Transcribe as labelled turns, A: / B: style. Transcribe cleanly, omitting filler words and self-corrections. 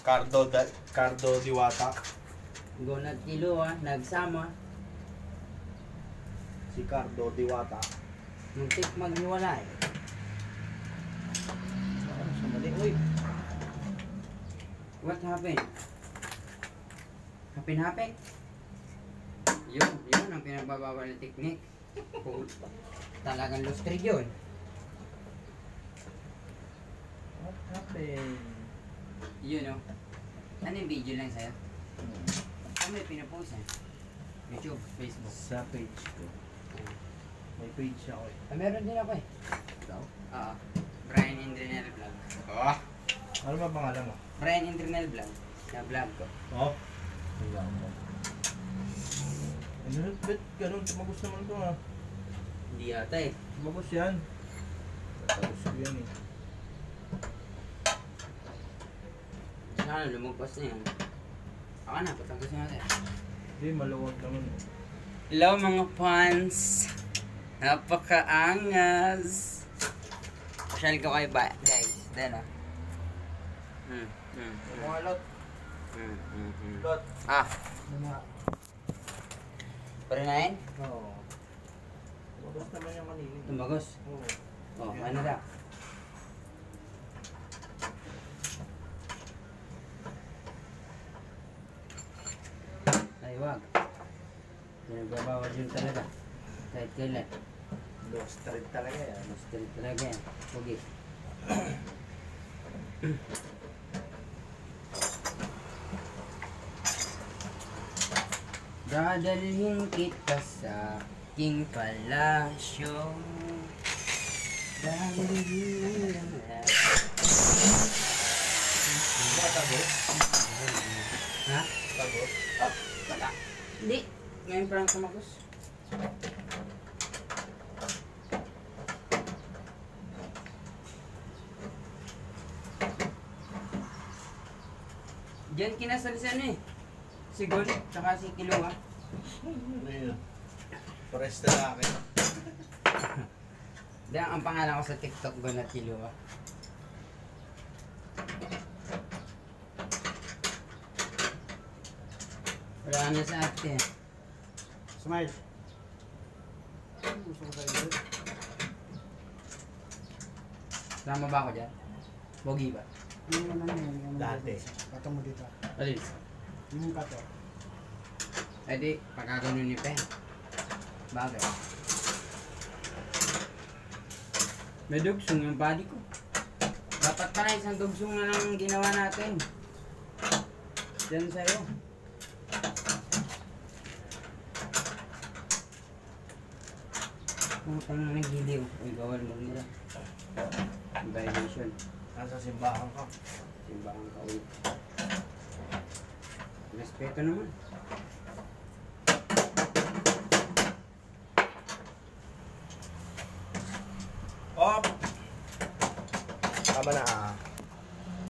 A: Cardo Diwata.
B: Gonat kilo nagsama.
A: Si Cardo Diwata.
B: Muntik maghiwalay.
A: Sa mali, uy.
B: What happened? Happen? Yun ang pinagbabawal na technique. Kung talagang lustre yun.
A: What happened?
B: Yun Ano yung video lang sa'yo? Ano may pinapost YouTube, Facebook.
A: Sa page ko. May page ako
B: Meron din ako
A: Ikaw?
B: Oo. Brian Indrinel Vlog. Oh!
A: Ano ba pangalan mo?
B: Brian Indrinel Vlog. Na vlog ko.
A: Oo. Tingnan mo. Ano? Ba't ganun? Tumagos naman ito
B: Hindi yata
A: Tumagos yan. Tumagos ko yan
B: Sana lumagpas na yan. Ako na, patagos natin.
A: Hindi, maluwag naman
B: Hello mga fans! Napakaangas! Pasyal ko kayo ba, guys? Then
A: Mga lot. Lot. Mga.
B: Parinahin?
A: Oo. Tumagos naman yung kanina.
B: Tumagos?
A: Oo.
B: Ano na? Ay, wag. Pinagbabawal yun talaga. Kahit kailan.
A: Lost street talaga yan.
B: Lustre talaga yan. Huwag Dadalhin kita sa aking palasyo. Dadalhin
A: Mga tagos?
B: Ha?
A: Tagos?
B: Wala. Hindi. Ngayon parang tumagos. Diyan kinasal si si Gon, tsaka si Kilunga.
A: Ayun. Pares na akin.
B: Diyan ang pangalan ko sa TikTok, Gon at Kilunga. Wala na sa ate.
A: Smile. Gusto ko tayo.
B: Tama ba ako dyan? Bogi ba?
C: Yung naman yun.
A: Dati.
C: Kato mo dito.
B: Alis.
C: Yung kato.
B: Eh di, pagkaganon ni Pen. Bagay. May dugsong yung body ko. Dapat pala isang dugsong na lang ginawa natin. Diyan sa'yo. Kung pang naghiliw, ay bawal mo nila. Violation.
A: Nasa simbahan ka.
B: Simbahan ka ulit. Respeto naman.
A: Op! Tama na